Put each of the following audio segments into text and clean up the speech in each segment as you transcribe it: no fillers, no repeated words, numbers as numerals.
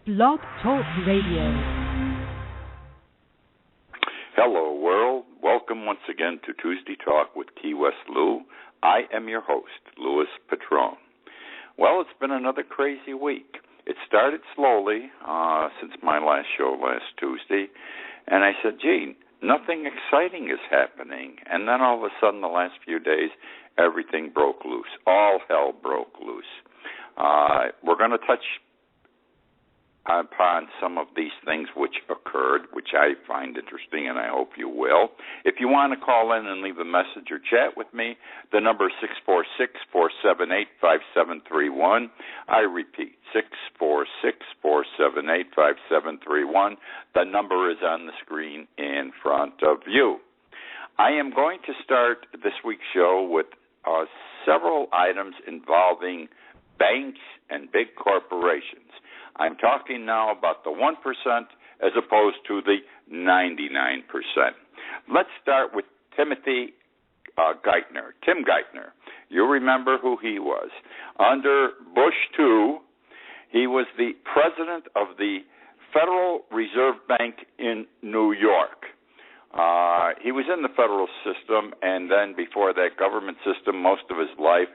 Blog Talk Radio. Hello, world. Welcome once again to Tuesday Talk with Key West Lou. I am your host, Louis Patron. Well, it's been another crazy week. It started slowly since my last show last Tuesday, and I said, gee, nothing exciting is happening. And then all of a sudden, the last few days, everything broke loose. All hell broke loose. We're going to touch upon some of these things which occurred, which I find interesting, and I hope you will. If you want to call in and leave a message or chat with me, the number is 646-478-5731. I repeat, 646-478-5731. The number is on the screen in front of you. I am going to start this week's show with several items involving banks and big corporations. I'm talking now about the 1% as opposed to the 99%. Let's start with Timothy Geithner. Tim Geithner. You remember who he was. Under Bush II, he was the president of the Federal Reserve Bank in New York. He was in the federal system, and then before that government system most of his life.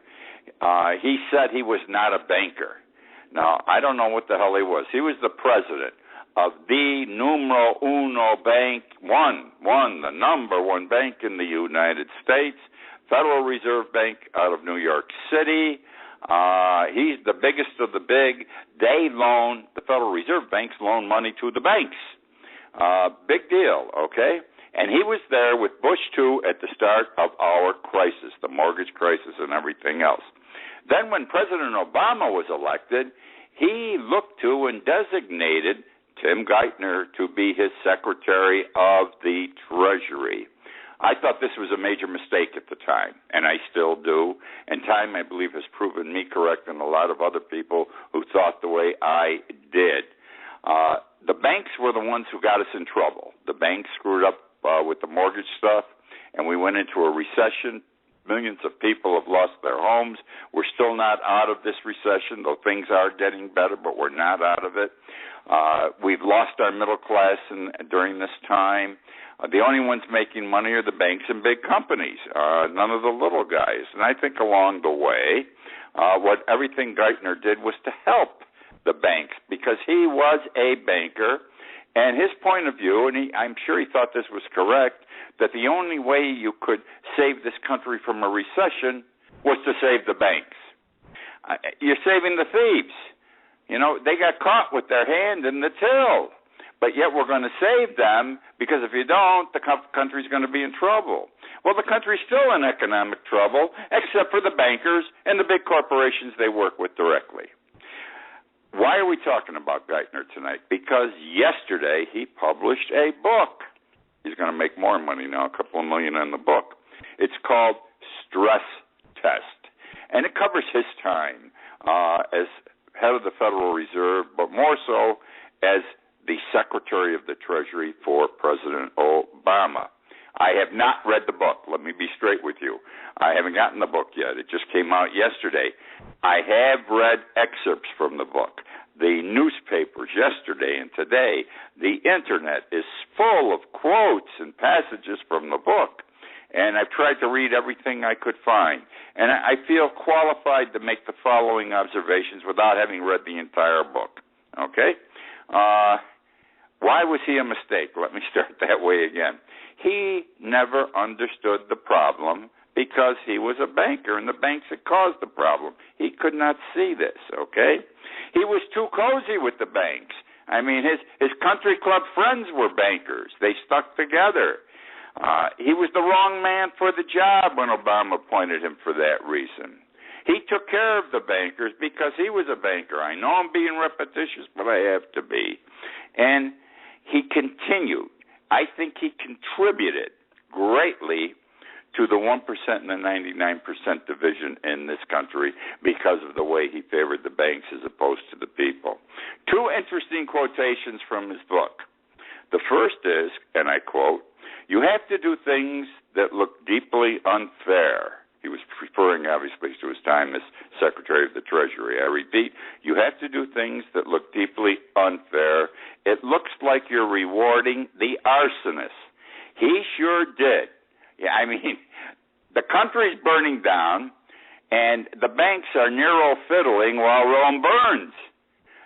He said he was not a banker. Now, I don't know what the hell he was. He was the president of the numero uno bank, the number one bank in the United States, Federal Reserve Bank out of New York City. He's the biggest of the big. The Federal Reserve Banks loan money to the banks. Big deal, okay? And he was there with Bush II at the start of our crisis, the mortgage crisis and everything else. Then when President Obama was elected, he looked to and designated Tim Geithner to be his Secretary of the Treasury. I thought this was a major mistake at the time, and I still do. And time, I believe, has proven me correct and a lot of other people who thought the way I did. The banks were the ones who got us in trouble. The banks screwed up with the mortgage stuff, and we went into a recession. Millions of people have lost their homes. We're still not out of this recession, though things are getting better, but we're not out of it. We've lost our middle class during this time. The only ones making money are the banks and big companies, none of the little guys. And I think along the way, what everything Geithner did was to help the banks because he was a banker. And his point of view, and I'm sure he thought this was correct, that the only way you could save this country from a recession was to save the banks. You're saving the thieves. You know, they got caught with their hand in the till. But yet we're going to save them because if you don't, the country's going to be in trouble. Well, the country's still in economic trouble, except for the bankers and the big corporations they work with directly. Why are we talking about Geithner tonight? Because yesterday he published a book. He's going to make more money now, a couple of million on the book. It's called Stress Test. And it covers his time as head of the Federal Reserve, but more so as the Secretary of the Treasury for President Obama. I have not read the book. Let me be straight with you. I haven't gotten the book yet. It just came out yesterday. I have read excerpts from the book. The newspapers yesterday and today, the Internet is full of quotes and passages from the book. And I've tried to read everything I could find. And I feel qualified to make the following observations without having read the entire book. Okay? Why was he a mistake? Let me start that way again. He never understood the problem because he was a banker, and the banks had caused the problem. He could not see this, okay? He was too cozy with the banks. I mean, his country club friends were bankers. They stuck together. He was the wrong man for the job when Obama appointed him for that reason. He took care of the bankers because he was a banker. I know I'm being repetitious, but I have to be. And he continued. I think he contributed greatly to the 1% and the 99% division in this country because of the way he favored the banks as opposed to the people. Two interesting quotations from his book. The first is, and I quote, "You have to do things that look deeply unfair He was referring, obviously, to his time as Secretary of the Treasury. I repeat, you have to do things that look deeply unfair. It looks like you're rewarding the arsonist. He sure did. Yeah, I mean, the country's burning down, and the banks are Nero-fiddling while Rome burns.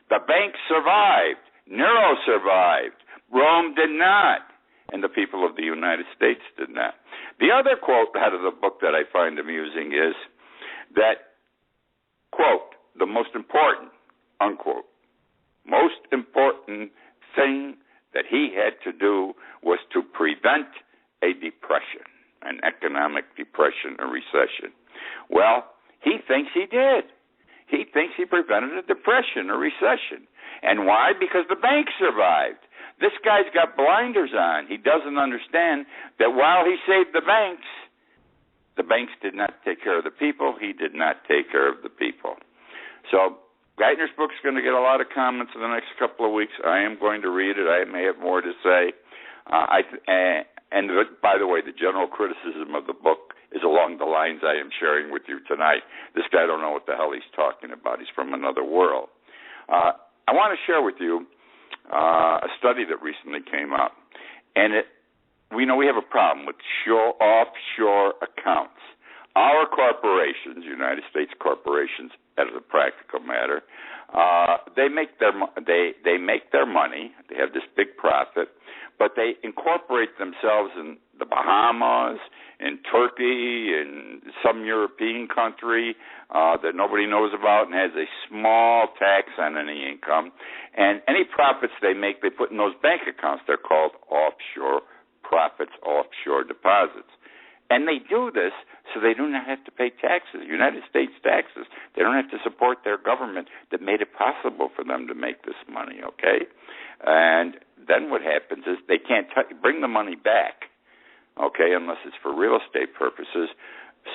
The banks survived. Nero survived. Rome did not. And the people of the United States did not. The other quote out of the book that I find amusing is that, quote, the most important, unquote, most important thing that he had to do was to prevent a depression, an economic depression, a recession. Well, he thinks he did. He thinks he prevented a depression, a recession. And why? Because the banks survived. This guy's got blinders on. He doesn't understand that while he saved the banks did not take care of the people. He did not take care of the people. So Geithner's book's going to get a lot of comments in the next couple of weeks. I am going to read it. I may have more to say. And by the way, the general criticism of the book is along the lines I am sharing with you tonight. This guy don't know what the hell he's talking about. He's from another world. I want to share with you a study that recently came out, and we know we have a problem with offshore accounts. Our corporations, United States corporations, as a practical matter, they make their money. They have this big profit, but they incorporate themselves in the Bahamas, in Turkey, in some European country that nobody knows about, and has a small tax on any income. And any profits they make, they put in those bank accounts. They're called offshore profits, offshore deposits. And they do this so they do not have to pay taxes, United States taxes. They don't have to support their government that made it possible for them to make this money, okay? And then what happens is they can't bring the money back, okay, unless it's for real estate purposes.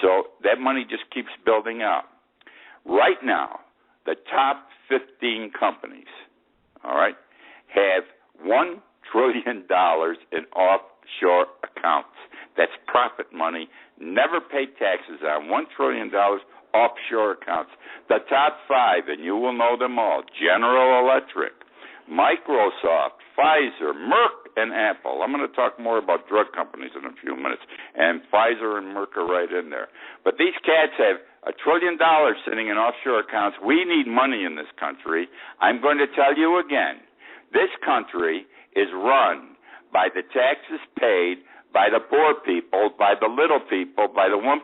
So that money just keeps building up. Right now, the top 15 companies, all right, have $1 trillion in offshore accounts. That's profit money, never paid taxes on, $1 trillion offshore accounts. The top 5, and you will know them all: General Electric, Microsoft, Pfizer, Merck, and Apple. I'm going to talk more about drug companies in a few minutes, and Pfizer and Merck are right in there. But these cats have $1 trillion sitting in offshore accounts. We need money in this country. I'm going to tell you again, this country is run by the taxes paid by the poor people, by the little people, by the 1%,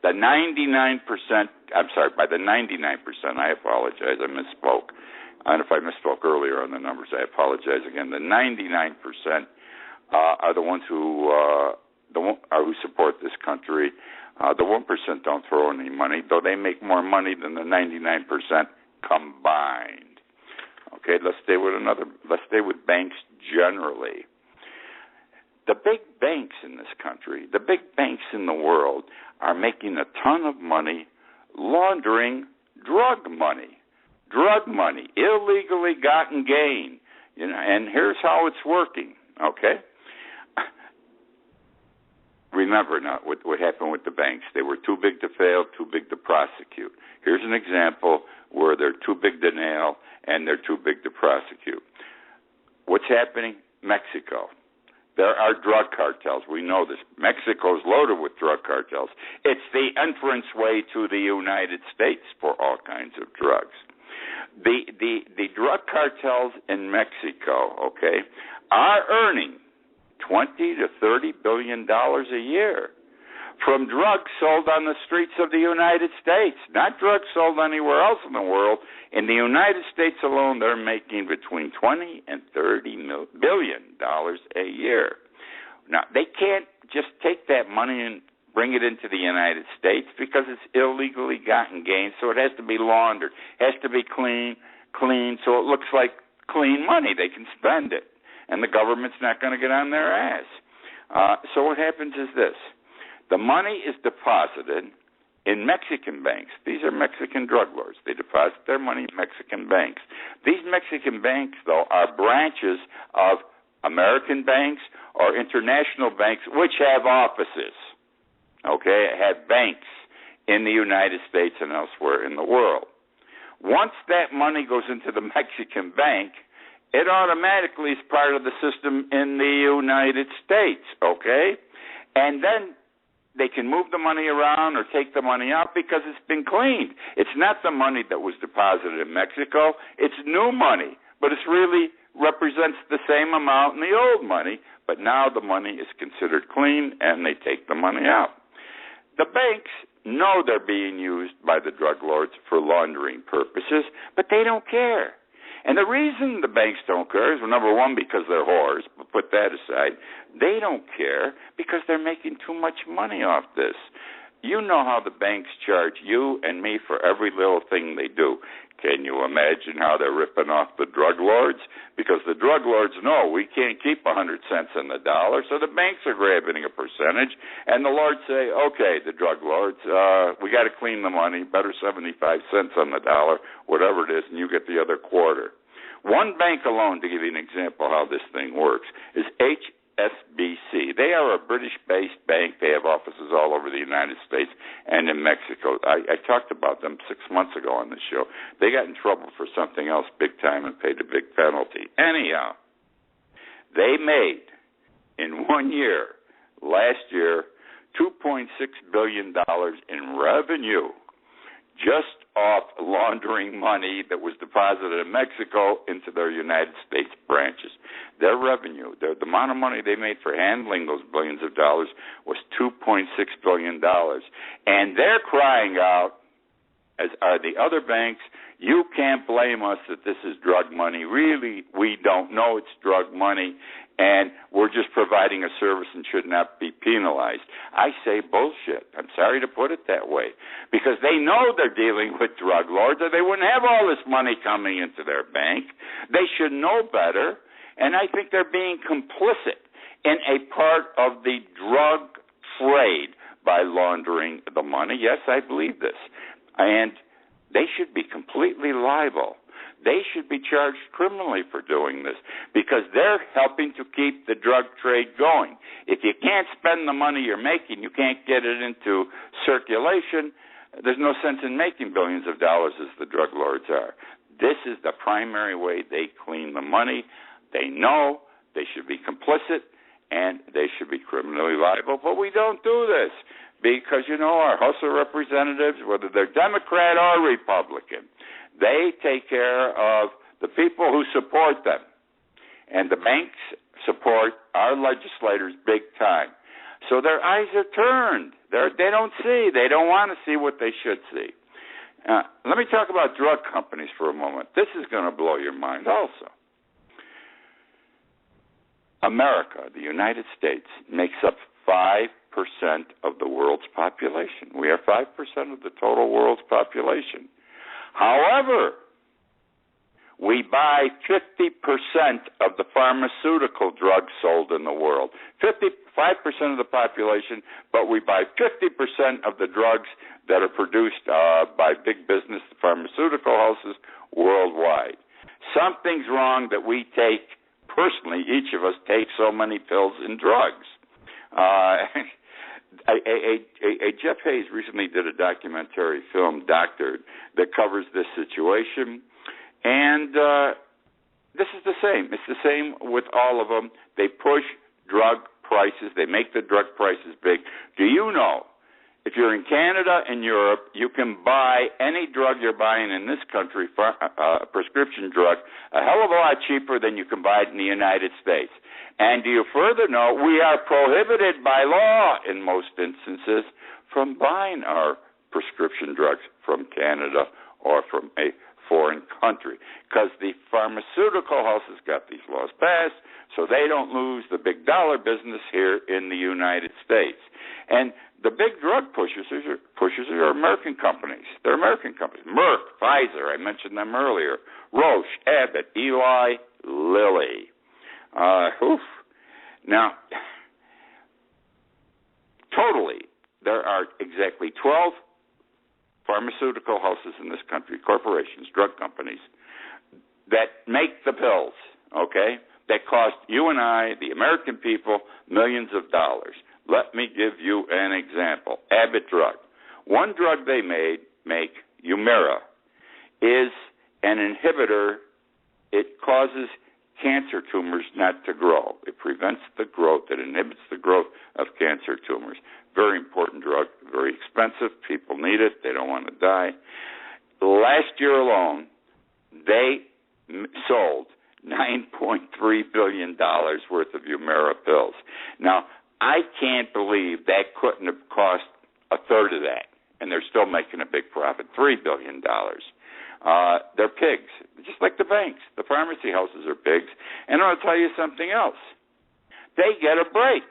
the 99%, I'm sorry, by the 99%, I apologize, I misspoke. And if I misspoke earlier on the numbers, I apologize again. The 99% are the ones who support this country. The 1% don't throw any money, though they make more money than the 99% combined. Okay, let's stay with banks generally. The big banks in this country, the big banks in the world, are making a ton of money laundering drug money, illegally gotten gain. You know, and here's how it's working. Okay. Remember now what happened with the banks. They were too big to fail, too big to prosecute. Here's an example where they're too big to nail and they're too big to prosecute. What's happening? Mexico. There are drug cartels. We know this. Mexico's loaded with drug cartels. It's the entranceway to the United States for all kinds of drugs. The drug cartels in Mexico, okay, are earning $20 to $30 billion a year from drugs sold on the streets of the United States, not drugs sold anywhere else in the world. In the United States alone, they're making between $20 and $30 billion a year. Now, they can't just take that money and bring it into the United States because it's illegally gotten gain, so it has to be laundered. It has to be clean, so it looks like clean money. They can spend it, and the government's not going to get on their ass. So what happens is this. The money is deposited in Mexican banks. These are Mexican drug lords. They deposit their money in Mexican banks. These Mexican banks, though, are branches of American banks or international banks which have offices. okay, had banks in the United States and elsewhere in the world. Once that money goes into the Mexican bank, it automatically is part of the system in the United States, okay? And then they can move the money around or take the money out because it's been cleaned. It's not the money that was deposited in Mexico. It's new money, but it really represents the same amount in the old money, but now the money is considered clean and they take the money out. The banks know they're being used by the drug lords for laundering purposes, but they don't care. And the reason the banks don't care is, well, number one, because they're whores, but put that aside. They don't care because they're making too much money off this. You know how the banks charge you and me for every little thing they do. Can you imagine how they're ripping off the drug lords? Because the drug lords know we can't keep 100 cents on the dollar, so the banks are grabbing a percentage, and the lords say, okay, the drug lords, we got to clean the money, better 75 cents on the dollar, whatever it is, and you get the other quarter. One bank alone, to give you an example how this thing works, is HSBC. They are a British-based bank. They have offices all over the United States and in Mexico. I talked about them 6 months ago on the show. They got in trouble for something else big time and paid a big penalty. Anyhow, they made, in 1 year, last year, $2.6 billion in revenue just off laundering money that was deposited in Mexico into their United States branches. Their revenue, the amount of money they made for handling those billions of dollars was $2.6 billion. And they're crying out, as are the other banks, you can't blame us that this is drug money. Really, we don't know it's drug money, and we're just providing a service and should not be penalized. I say bullshit. I'm sorry to put it that way, because they know they're dealing with drug lords, or they wouldn't have all this money coming into their bank. They should know better, and I think they're being complicit in a part of the drug trade by laundering the money. Yes, I believe this. And they should be completely liable. They should be charged criminally for doing this because they're helping to keep the drug trade going. If you can't spend the money you're making, you can't get it into circulation, there's no sense in making billions of dollars as the drug lords are. This is the primary way they clean the money. They know they should be complicit and they should be criminally liable, but we don't do this. Because, you know, our House of Representatives, whether they're Democrat or Republican, they take care of the people who support them. And the banks support our legislators big time. So their eyes are turned. They don't see. They don't want to see what they should see. Let me talk about drug companies for a moment. This is going to blow your mind also. America, the United States, makes up 5% of the world's population. We are 5% of the total world's population. However, we buy 50% of the pharmaceutical drugs sold in the world. 55% of the population, but we buy 50% of the drugs that are produced by big business pharmaceutical houses worldwide. Something's wrong that we take, personally, each of us take so many pills and drugs. Jeff Hayes recently did a documentary film, Doctored, that covers this situation, and this is the same. It's the same with all of them. They push drug prices. They make the drug prices big. Do you know, if you're in Canada and Europe, you can buy any drug you're buying in this country, a prescription drug, a hell of a lot cheaper than you can buy it in the United States. And do you further know, we are prohibited by law in most instances from buying our prescription drugs from Canada or from a foreign country, because the pharmaceutical houses got these laws passed so they don't lose the big dollar business here in the United States. And the big drug pushers are American companies. They're American companies. Merck, Pfizer, I mentioned them earlier. Roche, Abbott, Eli Lilly. Now, totally, there are exactly 12 pharmaceutical houses in this country, corporations, drug companies, that make the pills, okay, that cost you and I, the American people, millions of dollars. Let me give you an example. Abbott drug. One drug they make, Humira, is an inhibitor. It causes cancer tumors not to grow. It prevents the growth. It inhibits the growth of cancer tumors. Very important drug, very expensive. People need it. They don't want to die. Last year alone, they sold $9.3 billion worth of Humira pills. Now, I can't believe that couldn't have cost a third of that, and they're still making a big profit, $3 billion. They're pigs, just like the banks. The pharmacy houses are pigs. And I'll tell you something else. They get a break.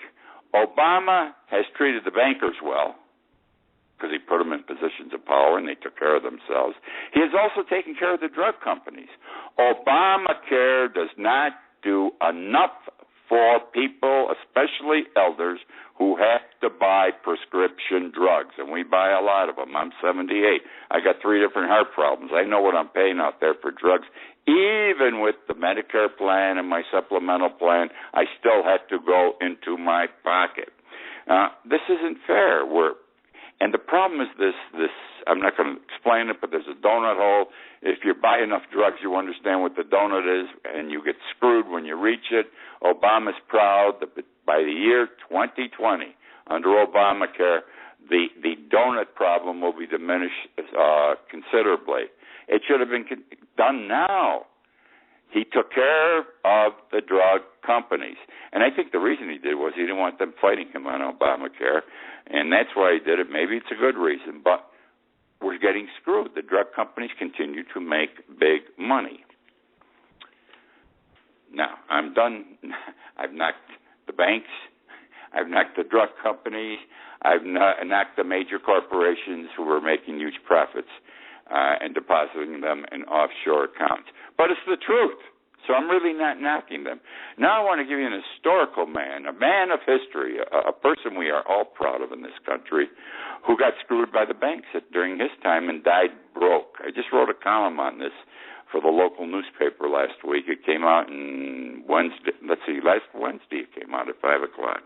Obama has treated the bankers well because he put them in positions of power and they took care of themselves. He has also taken care of the drug companies. Obamacare does not do enough for people, especially elders, who have to buy prescription drugs, and we buy a lot of them. I'm 78. I got 3 different heart problems. I know what I'm paying out there for drugs. Even with the Medicare plan and my supplemental plan, I still have to go into my pocket. This isn't fair. And the problem is this, I'm not going to explain it, but there's a donut hole. If you buy enough drugs, you understand what the donut is, and you get screwed when you reach it. Obama's proud that by the year 2020, under Obamacare, the donut problem will be diminished considerably. It should have been done now. He took care of the drug companies. And I think the reason he did was he didn't want them fighting him on Obamacare, and that's why he did it. Maybe it's a good reason, but we're getting screwed. The drug companies continue to make big money. Now, I'm done. I've knocked the banks. I've knocked the drug companies. I've knocked the major corporations who were making huge profits and depositing them in offshore accounts. But it's the truth, so I'm really not knocking them. Now I want to give you an historical man, a man of history, a person we are all proud of in this country, who got screwed by the banks during his time and died broke. I just wrote a column on this for the local newspaper last week. It came out on last Wednesday it came out at 5 o'clock.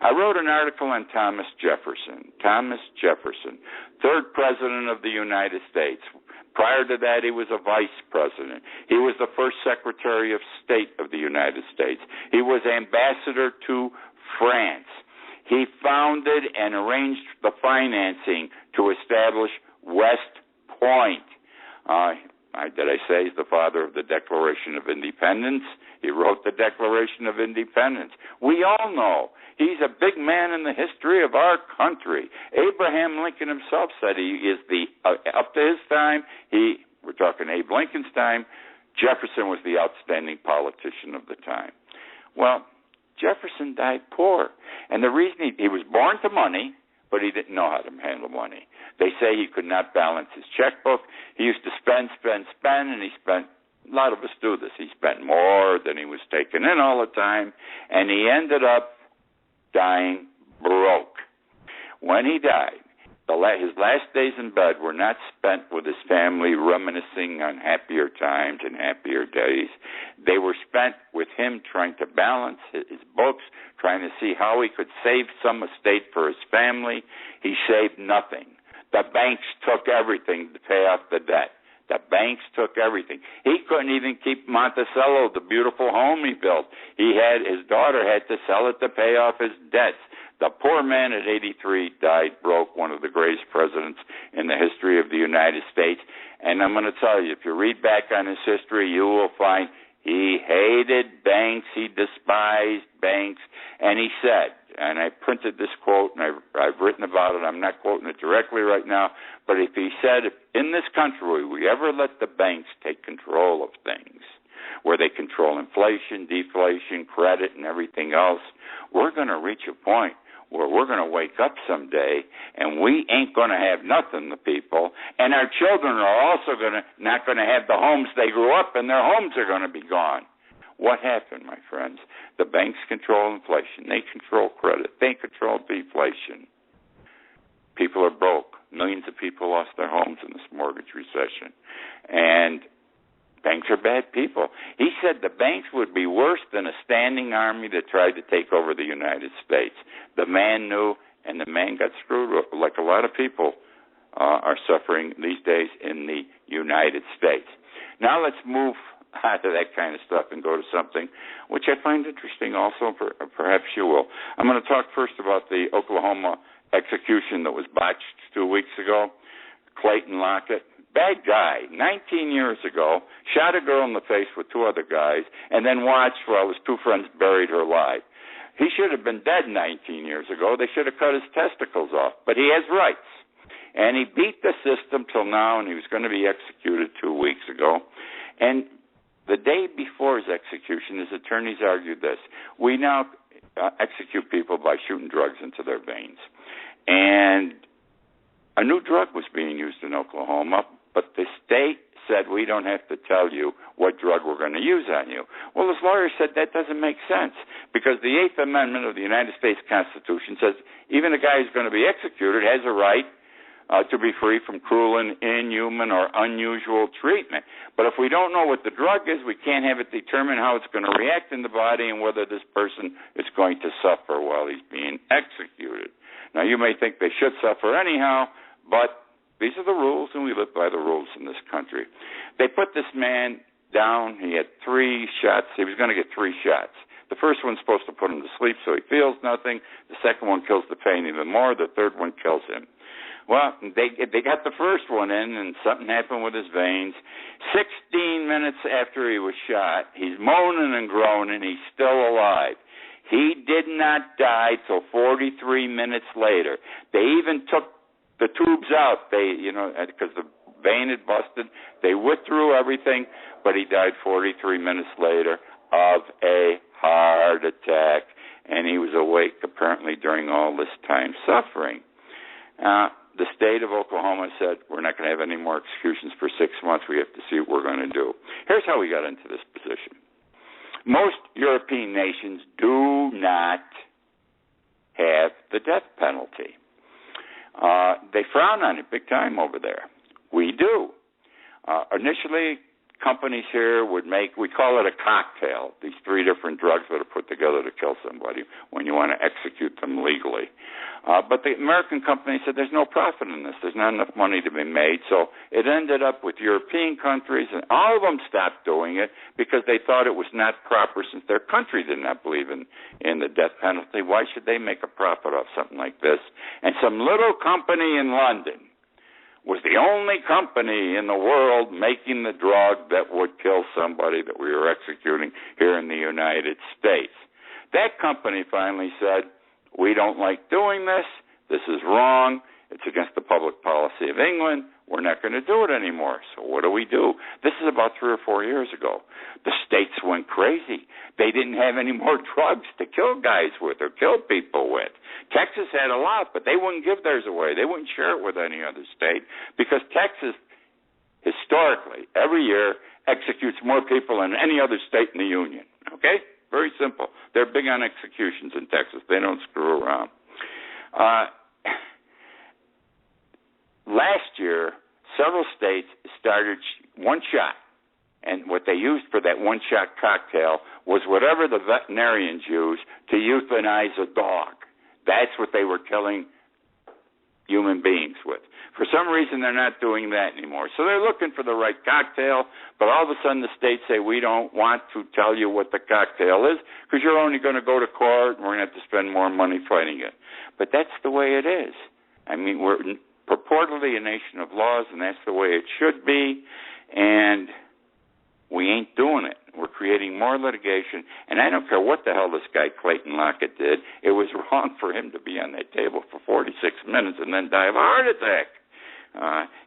I wrote an article on Thomas Jefferson. Thomas Jefferson, 3rd President of the United States. Prior to that, he was a vice president. He was the first Secretary of State of the United States. He was ambassador to France. He founded and arranged the financing to establish West Point. Did I say he's the father of the Declaration of Independence? He wrote the Declaration of Independence. We all know he's a big man in the history of our country. Abraham Lincoln himself said he is up to his time, we're talking Abe Lincoln's time, Jefferson was the outstanding politician of the time. Well, Jefferson died poor. And the reason he was born to money, but he didn't know how to handle money. They say he could not balance his checkbook. He used to spend, and he spent, a lot of us do this, he spent more than he was taking in all the time, and he ended up dying broke. When he died, his last days in bed were not spent with his family reminiscing on happier times and happier days. They were spent with him trying to balance his books, trying to see how he could save some estate for his family. He saved nothing. The banks took everything to pay off the debt. The banks took everything. He couldn't even keep Monticello, the beautiful home he built. His daughter had to sell it to pay off his debts. The poor man at 83 died broke, one of the greatest presidents in the history of the United States. And I'm going to tell you, if you read back on his history, you will find he hated banks, he despised banks, and he said, and I printed this quote, and I've written about it, I'm not quoting it directly right now, but if he said, if in this country we ever let the banks take control of things, where they control inflation, deflation, credit, and everything else, we're going to reach a point where we're going to wake up someday and we ain't going to have nothing, the people, and our children are also not going to have the homes they grew up in. Their homes are going to be gone. What happened, my friends? The banks control inflation. They control credit. They control deflation. People are broke. Millions of people lost their homes in this mortgage recession. And banks are bad people. He said the banks would be worse than a standing army that tried to take over the United States. The man knew, and the man got screwed, like a lot of people are suffering these days in the United States. Now let's move out of that kind of stuff and go to something which I find interesting also, perhaps you will. I'm going to talk first about the Oklahoma execution that was botched 2 weeks ago. Clayton Lockett, bad guy, 19 years ago, shot a girl in the face with 2 other guys and then watched while his 2 friends buried her alive. He should have been dead 19 years ago. They should have cut his testicles off, but he has rights. And he beat the system till now, and he was going to be executed 2 weeks ago. And the day before his execution, his attorneys argued this. We now execute people by shooting drugs into their veins. And a new drug was being used in Oklahoma, but the state said, we don't have to tell you what drug we're going to use on you. Well, his lawyer said that doesn't make sense, because the 8th Amendment of the United States Constitution says even a guy who's going to be executed has a right to be free from cruel and inhuman or unusual treatment. But if we don't know what the drug is, we can't have it determine how it's going to react in the body and whether this person is going to suffer while he's being executed. Now, you may think they should suffer anyhow, but these are the rules, and we live by the rules in this country. They put this man down. He had 3 shots. He was going to get 3 shots. The first one's supposed to put him to sleep so he feels nothing. The second one kills the pain even more. The third one kills him. Well, they got the first one in, and something happened with his veins. 16 minutes after he was shot, he's moaning and groaning. He's still alive. He did not die till 43 minutes later. They even took the tubes out. Because the vein had busted. They withdrew everything, but he died 43 minutes later of a heart attack, and he was awake apparently during all this time suffering. The state of Oklahoma said, we're not going to have any more executions for 6 months. We have to see what we're going to do. Here's how we got into this position. Most European nations do not have the death penalty. They frown on it big time over there. We do. Initially, companies here would we call it a cocktail, these 3 different drugs that are put together to kill somebody when you want to execute them legally. But the American company said there's no profit in this. There's not enough money to be made. So it ended up with European countries, and all of them stopped doing it because they thought it was not proper since their country did not believe in the death penalty. Why should they make a profit off something like this? And some little company in London was the only company in the world making the drug that would kill somebody that we were executing here in the United States. That company finally said, we don't like doing this. This is wrong. It's against the public policy of England. We're not going to do it anymore. So what do? This is about 3 or 4 years ago. The states went crazy. They didn't have any more drugs to kill guys with or kill people with. Texas had a lot, but they wouldn't give theirs away. They wouldn't share it with any other state because Texas, historically, every year executes more people than any other state in the union. Okay? Very simple. They're big on executions in Texas. They don't screw around. Last year, several states started one shot, and what they used for that one-shot cocktail was whatever the veterinarians use to euthanize a dog. That's what they were killing human beings with. For some reason, they're not doing that anymore. So they're looking for the right cocktail, but all of a sudden the states say, we don't want to tell you what the cocktail is because you're only going to go to court and we're going to have to spend more money fighting it. But that's the way it is. I mean, we're purportedly a nation of laws, and that's the way it should be, and we ain't doing it. We're creating more litigation, and I don't care what the hell this guy Clayton Lockett did. It was wrong for him to be on that table for 46 minutes and then die of a heart attack.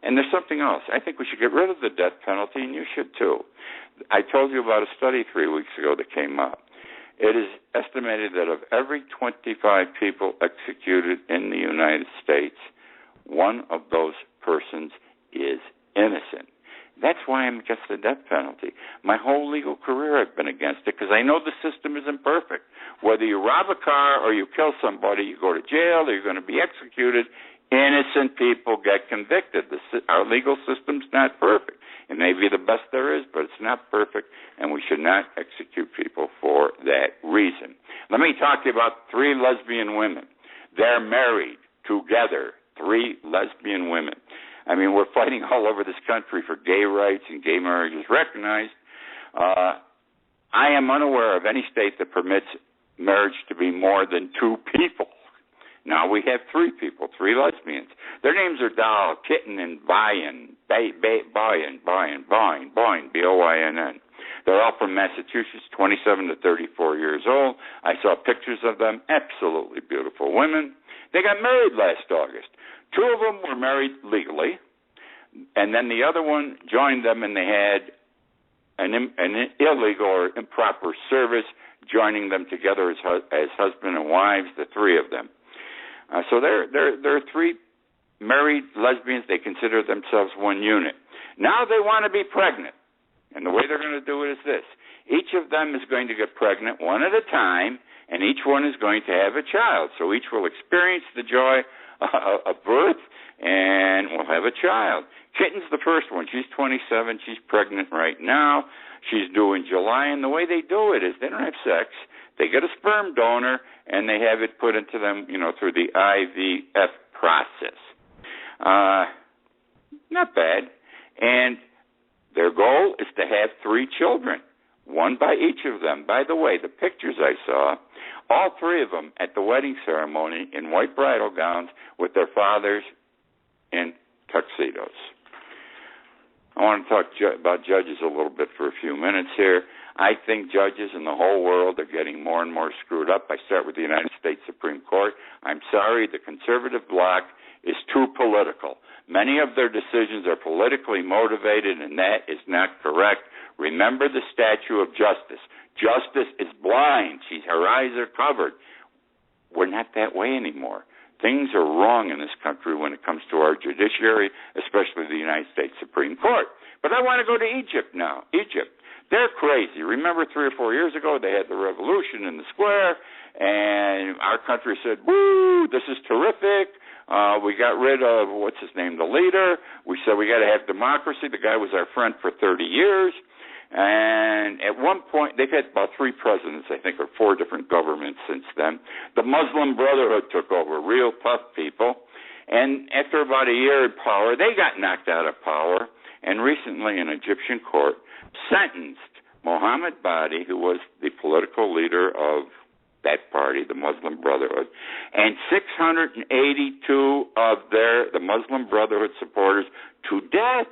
And there's something else. I think we should get rid of the death penalty, and you should too. I told you about a study 3 weeks ago that came up. It is estimated that of every 25 people executed in the United States, one of those persons is innocent. That's why I'm against the death penalty. My whole legal career I've been against it because I know the system isn't perfect. Whether you rob a car or you kill somebody, you go to jail or you're going to be executed, innocent people get convicted. Our legal system's not perfect. It may be the best there is, but it's not perfect, and we should not execute people for that reason. Let me talk to you about 3 lesbian women. They're married together, 3 lesbian women. I mean, we're fighting all over this country for gay rights and gay marriages recognized. I am unaware of any state that permits marriage to be more than 2 people. Now we have 3 people, 3 lesbians. Their names are Doll, Kitten, and Boyne, B-O-Y-N-N. They're all from Massachusetts, 27 to 34 years old. I saw pictures of them, absolutely beautiful women. They got married last August. 2 of them were married legally, and then the other one joined them, and they had an illegal or improper service joining them together as husband and wives, the 3 of them. So they're 3 married lesbians. They consider themselves one unit. Now they want to be pregnant. And the way they're going to do it is this. Each of them is going to get pregnant one at a time, and each one is going to have a child. So each will experience the joy of birth, and will have a child. Kitten's the first one. She's 27. She's pregnant right now. She's due in July, and the way they do it is they don't have sex. They get a sperm donor, and they have it put into them, through the IVF process. Not bad. And their goal is to have 3 children, 1 by each of them. By the way, the pictures I saw, all 3 of them at the wedding ceremony in white bridal gowns with their fathers in tuxedos. I want to talk about judges a little bit for a few minutes here. I think judges in the whole world are getting more and more screwed up. I start with the United States Supreme Court. I'm sorry, the conservative bloc is too political. Many of their decisions are politically motivated, and that is not correct. Remember the statue of justice. Justice is blind. Her eyes are covered. We're not that way anymore. Things are wrong in this country when it comes to our judiciary, especially the United States Supreme Court. But I want to go to Egypt now. Egypt. They're crazy. Remember 3 or 4 years ago, they had the revolution in the square, and our country said, woo, this is terrific. We got rid of, the leader. We said we got to have democracy. The guy was our friend for 30 years. And at one point, they've had about 3 presidents, I think, or 4 different governments since then. The Muslim Brotherhood took over, real tough people. And after about a year in power, they got knocked out of power. And recently, an Egyptian court sentenced Mohammed Badi, who was the political leader of that party, the Muslim Brotherhood, and 682 of the Muslim Brotherhood supporters to death.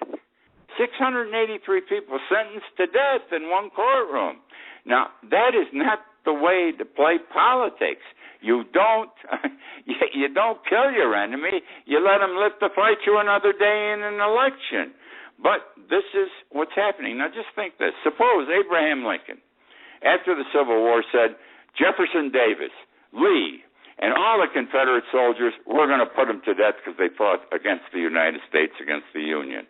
683 people sentenced to death in one courtroom. Now, that is not the way to play politics. You don't kill your enemy. You let him live to fight you another day in an election. But this is what's happening. Now, just think this. Suppose Abraham Lincoln, after the Civil War, said, Jefferson Davis, Lee, and all the Confederate soldiers, we're going to put them to death because they fought against the United States, against the Union.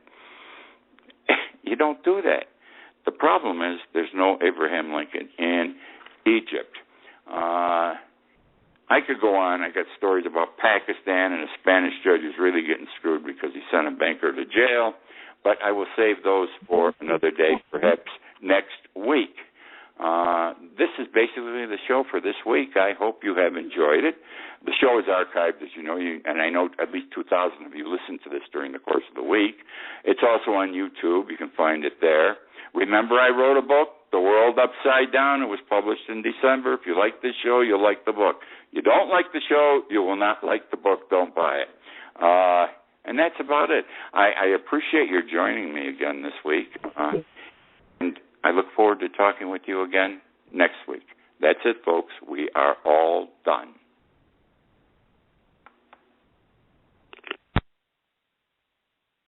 You don't do that. The problem is there's no Abraham Lincoln in Egypt. I could go on. I got stories about Pakistan, and a Spanish judge is really getting screwed because he sent a banker to jail. But I will save those for another day, perhaps next week. This is basically the show for this week. I hope you have enjoyed it. The show is archived, as you know, and I know at least 2,000 of you listened to this during the course of the week. It's also on YouTube. You can find it there. Remember, I wrote a book, The World Upside Down. It was published in December. If you like this show, you'll like the book. You don't like the show, you will not like the book. Don't buy it. And that's about it. I appreciate your joining me again this week. And I look forward to talking with you again next week. That's it, folks. We are all done.